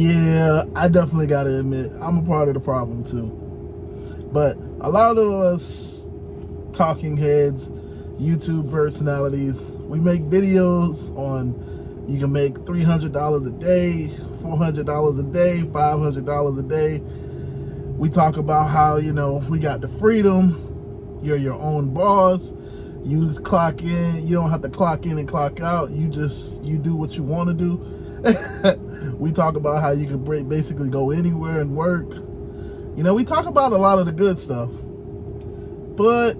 Yeah, I definitely gotta admit, I'm a part of the problem too. But a lot of us talking heads, YouTube personalities, we make videos on you can make $300 a day, $400 a day, $500 a day. We talk about how, we got the freedom, you're your own boss, you clock in, you don't have to clock in and clock out, you do what you want to do. We talk about how you can basically go anywhere and work. We talk about a lot of the good stuff, but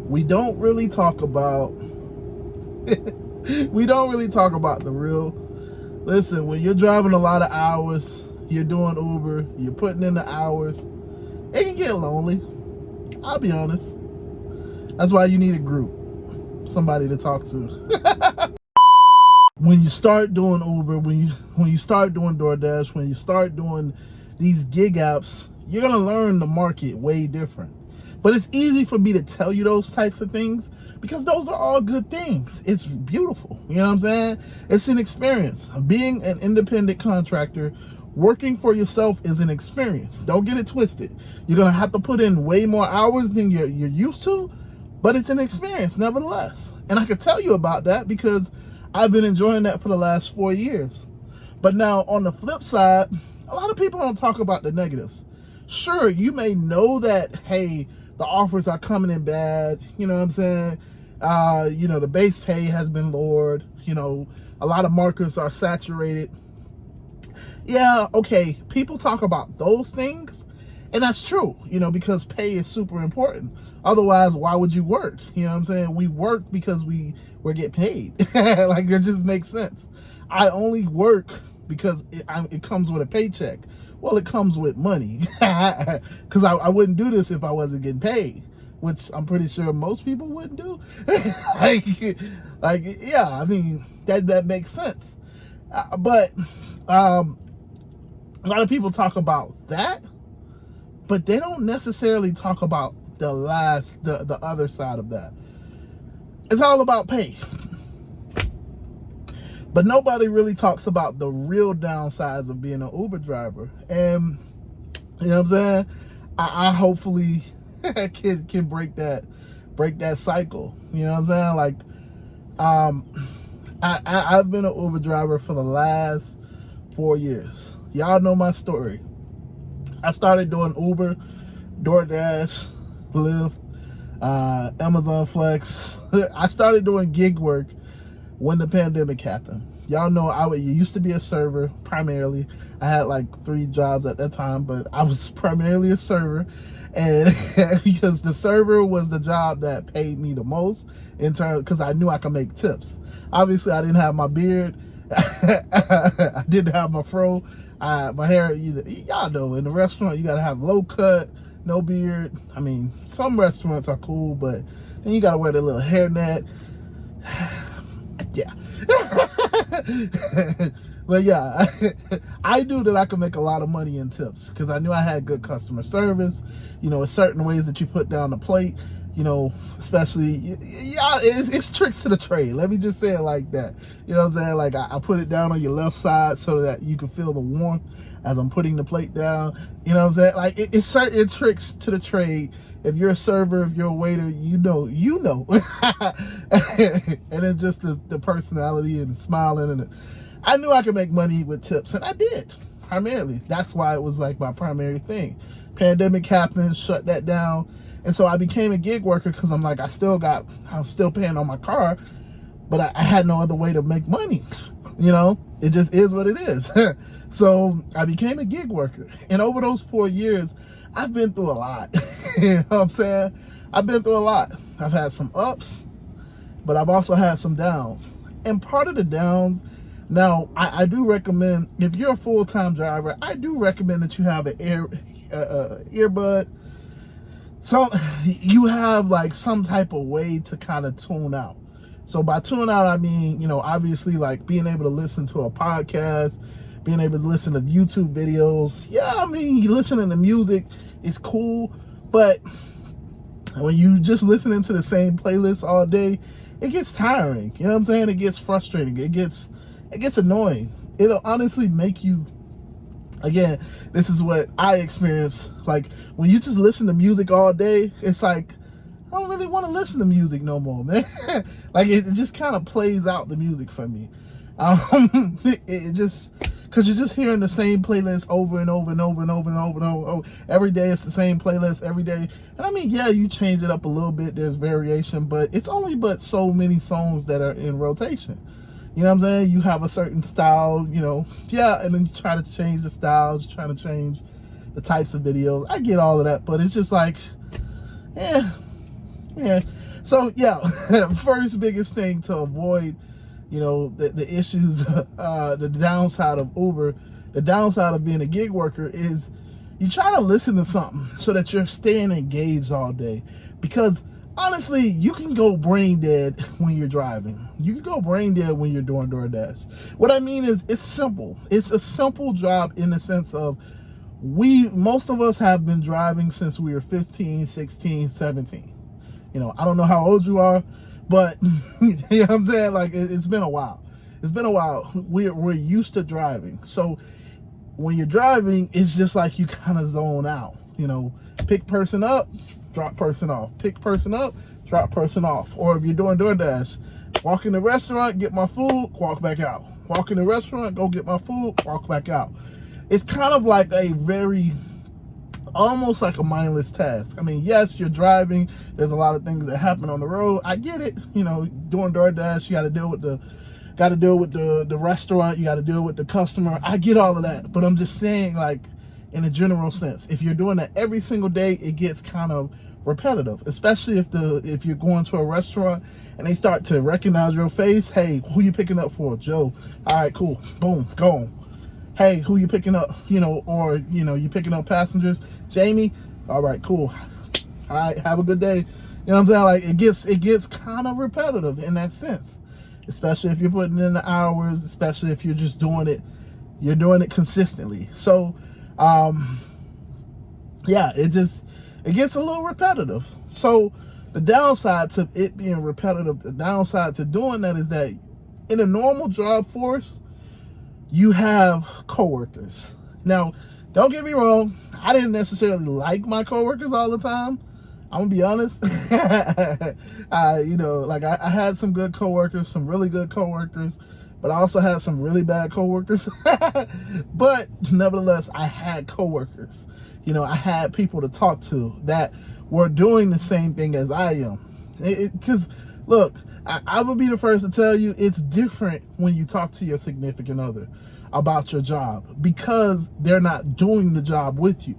we don't really talk about the real. Listen, when you're driving a lot of hours, you're doing Uber, you're putting in the hours, it can get lonely. I'll be honest. That's why you need a group, somebody to talk to. When you start doing Uber, when you start doing DoorDash, when you start doing these gig apps, you're gonna learn the market way different. But it's easy for me to tell you those types of things because those are all good things. It's beautiful. You know what I'm saying? It's an experience. Being an independent contractor, working for yourself is an experience. Don't get it twisted. You're gonna have to put in way more hours than you're used to, but it's an experience nevertheless. And I can tell you about that because I've been enjoying that for the last 4 years. But now on the flip side, a lot of people don't talk about the negatives. Sure, you may know that, hey, the offers are coming in bad. You know what I'm saying? The base pay has been lowered. A lot of markets are saturated. Yeah, okay, people talk about those things, and that's true, because pay is super important. Otherwise, why would you work? You know what I'm saying? We work because we get paid. Like, it just makes sense. I only work because it comes with a paycheck. Well, it comes with money. Because I wouldn't do this if I wasn't getting paid, which I'm pretty sure most people wouldn't do. Yeah, I mean, that makes sense. But a lot of people talk about that, but they don't necessarily talk about the other side of that. It's all about pay. But nobody really talks about the real downsides of being an Uber driver. And you know what I'm saying? I hopefully can break that cycle. You know what I'm saying? Like, I've been an Uber driver for the last 4 years. Y'all know my story. I started doing Uber, DoorDash, Lyft, Amazon Flex. I started doing gig work when the pandemic happened. Y'all know I used to be a server primarily. I had like 3 jobs at that time, but I was primarily a server. And because the server was the job that paid me the most in terms, because I knew I could make tips. Obviously, I didn't have my beard. I didn't have my fro. My hair, y'all know, in the restaurant, you got to have low cut, no beard. I mean, some restaurants are cool, but then you got to wear the little hairnet. Yeah. But yeah, I knew that I could make a lot of money in tips because I knew I had good customer service. It's certain ways that you put down the plate, especially, yeah, it's tricks to the trade. Let me just say it like that. You know what I'm saying? Like, I put it down on your left side so that you can feel the warmth as I'm putting the plate down. You know what I'm saying? Like, it's certain tricks to the trade. If you're a server, if you're a waiter, you know. And it's just the personality and smiling. And I knew I could make money with tips, and I did, primarily. That's why it was like my primary thing. Pandemic happened, shut that down. And so I became a gig worker because I'm like, I was still paying on my car, but I had no other way to make money. It just is what it is. So I became a gig worker. And over those 4 years, I've been through a lot. You know what I'm saying? I've been through a lot. I've had some ups, but I've also had some downs. And part of the downs, now I do recommend, if you're a full-time driver, I do recommend that you have an earbud. So you have like some type of way to kind of tune out. So by tune out, I mean, obviously like being able to listen to a podcast, being able to listen to YouTube videos. Yeah, I mean, listening to music is cool, but when you just listening to the same playlist all day, it gets tiring. You know what I'm saying? It gets frustrating. It gets annoying. it'll honestly make you, again, this is what I experience. Like when you just listen to music all day, it's like, I don't really want to listen to music no more, man. Like it just kind of plays out the music for me. It just, because you're just hearing the same playlist over and over and over and over and over and over. Every day it's the same playlist every day. And I mean, yeah, you change it up a little bit. There's variation, but it's only but so many songs that are in rotation. You know what I'm saying? You have a certain style, you know, yeah, and then you try to change the styles, you try to change the types of videos. I get all of that, but it's just like, yeah. So yeah, first biggest thing to avoid, you know, the issues, the downside of Uber, the downside of being a gig worker is you try to listen to something so that you're staying engaged all day. Because honestly, you can go brain dead when you're driving. You can go brain dead when you're doing DoorDash. What I mean is, it's simple. It's a simple job in the sense of most of us have been driving since we were 15, 16, 17. You know, I don't know how old you are, but you know what I'm saying? Like, it's been a while. It's been a while. We're used to driving. So when you're driving, it's just like you kind of zone out. You know, pick person up, drop person off. Pick person up, drop person off. Or if you're doing DoorDash, walk in the restaurant, get my food, walk back out. Walk in the restaurant, go get my food, walk back out. It's kind of like a very, almost like a mindless task. I mean, yes, you're driving. There's a lot of things that happen on the road. I get it. You know, doing DoorDash, you got to deal with the restaurant. You got to deal with the customer. I get all of that. But I'm just saying, like, in a general sense, if you're doing that every single day, it gets kind of repetitive, especially if you're going to a restaurant and they start to recognize your face. Hey, who you picking up for? Joe. All right, cool. Boom, go. Hey, who you picking up? You know, or, you know, you picking up passengers. Jamie. All right, cool. All right, have a good day. You know what I'm saying? Like, it gets kind of repetitive in that sense, especially if you're putting in the hours, especially if you're just doing it consistently. So, yeah, it gets a little repetitive. So the downside to it being repetitive, the downside to doing that is that in a normal job force, you have coworkers. Now, don't get me wrong, I didn't necessarily like my coworkers all the time. I'm gonna be honest. You know, like I had some good coworkers, some really good coworkers, but I also had some really bad coworkers. But nevertheless, I had coworkers. You know, I had people to talk to that were doing the same thing as I am. Because, look, I would be the first to tell you, it's different when you talk to your significant other about your job because they're not doing the job with you.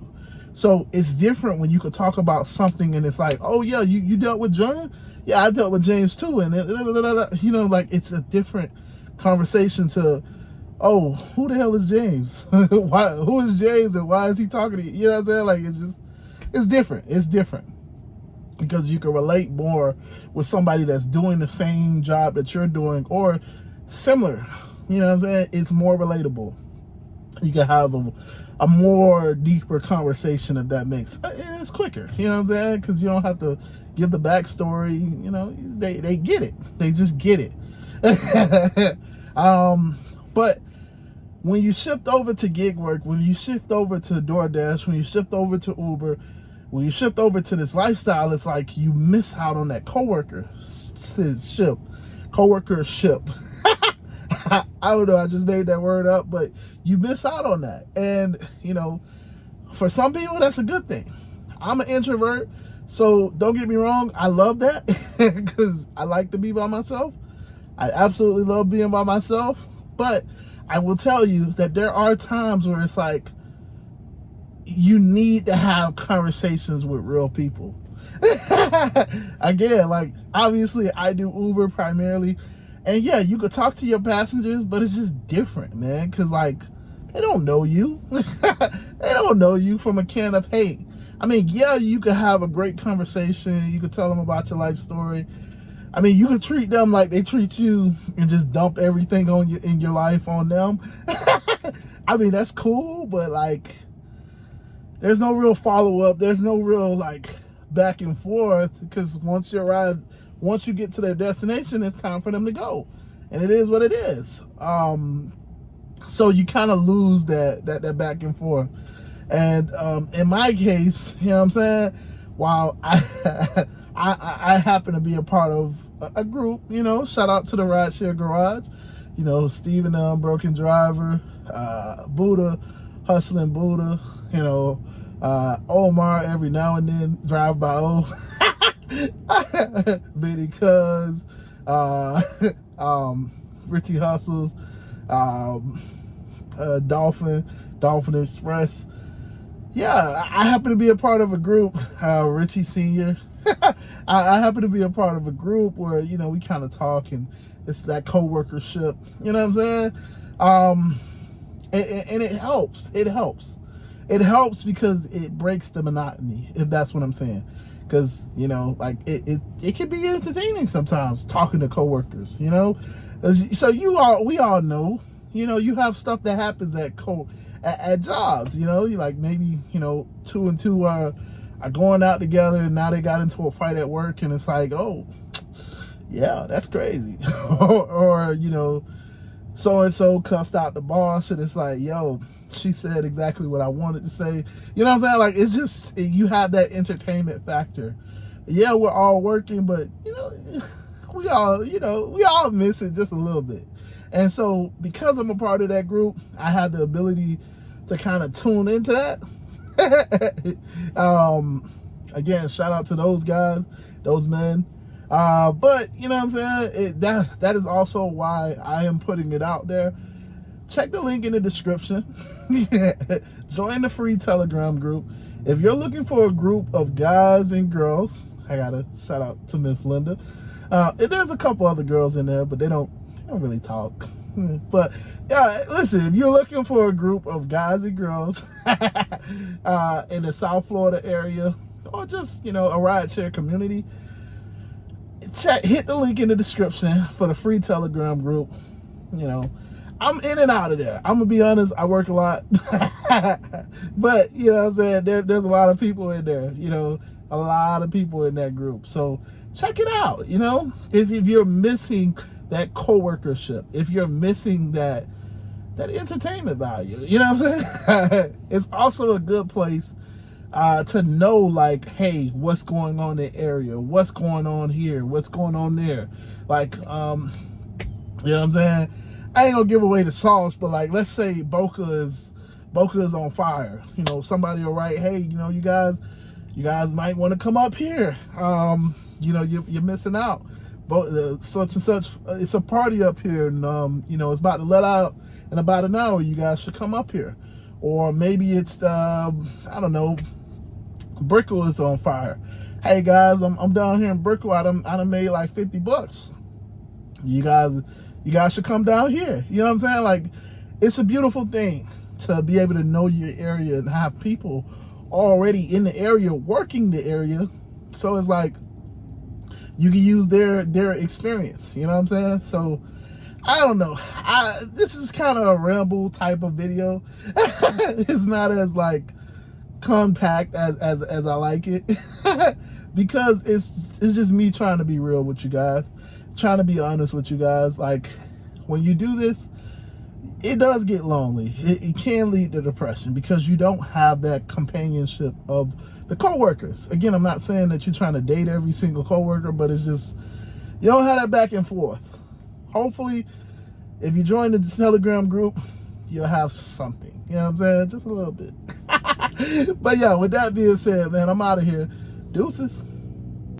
So it's different when you could talk about something and it's like, oh yeah, you dealt with John? Yeah, I dealt with James too. And you know, like, it's a different conversation to, oh, who the hell is James? Who is James and why is he talking to you? You know what I'm saying? Like, it's different. It's different because you can relate more with somebody that's doing the same job that you're doing or similar. You know what I'm saying? It's more relatable. You can have a more deeper conversation if that makes it's quicker. You know what I'm saying? Because you don't have to give the backstory. You know, they get it. They just get it. But when you shift over to gig work, when you shift over to DoorDash, when you shift over to Uber, when you shift over to this lifestyle, it's like you miss out on that coworkership. I don't know, I just made that word up, but you miss out on that. And, you know, for some people, that's a good thing. I'm an introvert, so don't get me wrong, I love that because I like to be by myself. I absolutely love being by myself, but I will tell you that there are times where it's like you need to have conversations with real people. Again, like, obviously I do Uber primarily, and yeah, you could talk to your passengers, but it's just different, man, because, like, they don't know you. They don't know you from a can of hate. I mean, yeah, you could have a great conversation. You could tell them about your life story. I mean, you could treat them like they treat you and just dump everything in your life on them. I mean, that's cool, but, like, there's no real follow-up. There's no real, like, back and forth, because once you get to their destination, it's time for them to go. And it is what it is. So you kind of lose that back and forth. And in my case, you know what I'm saying, while I happen to be a part of a group, you know, shout out to the Rideshare Garage, you know, Steven the Unbroken Driver, Buddha, Hustling Buddha, you know, Omar every now and then, Drive by O, because Richie Hustles, Dolphin Express. Yeah, I happen to be a part of a group, Richie Senior. I happen to be a part of a group where, you know, we kind of talk, and it's that co-workership, you know what I'm saying? And it helps. It helps because it breaks the monotony, if that's what I'm saying. Because, you know, like it can be entertaining sometimes talking to coworkers, you know? So we all know, you know, you have stuff that happens at jobs, you know, you like maybe, you know, two and two are going out together, and now they got into a fight at work, and it's like, oh, yeah, that's crazy. or, you know, so-and-so cussed out the boss, and it's like, yo, she said exactly what I wanted to say. You know what I'm saying? Like, it's just, you have that entertainment factor. Yeah, we're all working, but, you know, we all miss it just a little bit. And so because I'm a part of that group, I have the ability to kind of tune into that. Again, shout out to those guys, those men. But you know what I'm saying? That is also why I am putting it out there. Check the link in the description. Join the free Telegram group. If you're looking for a group of guys and girls, I gotta shout out to Miss Linda. There's a couple other girls in there, but they don't really talk. But yeah, listen, if you're looking for a group of guys and girls in the South Florida area, or just, you know, a rideshare community, hit the link in the description for the free Telegram group. You know, I'm in and out of there. I'm gonna be honest, I work a lot. But you know what I'm saying, there's a lot of people in there, you know, a lot of people in that group. So check it out, you know, if you're missing that co-workership, if you're missing that entertainment value, you know what I'm saying? It's also a good place to know, like, hey, what's going on in the area, what's going on here, what's going on there. Like, you know what I'm saying? I ain't gonna give away the sauce, but like, let's say Boca is on fire. You know, somebody will write, hey, you know, you guys might want to come up here. You know, you're missing out. But such and such, it's a party up here, and you know, it's about to let out in about an hour. You guys should come up here. Or maybe it's I don't know, Brickell is on fire. Hey guys, I'm down here in Brickell. I done made like $50. You guys should come down here. You know what I'm saying? Like, it's a beautiful thing to be able to know your area and have people already in the area, working the area. So it's like, you can use their experience, you know what I'm saying? So I don't know. This is kind of a ramble type of video. It's not as like compact as I like it, because it's just me trying to be real with you guys, trying to be honest with you guys. Like, when you do this, it does get lonely. It can lead to depression because you don't have that companionship of the coworkers. Again, I'm not saying that you're trying to date every single coworker, but it's just, you don't have that back and forth. Hopefully, if you join the Telegram group, you'll have something. You know what I'm saying? Just a little bit. But yeah, with that being said, man, I'm out of here. Deuces.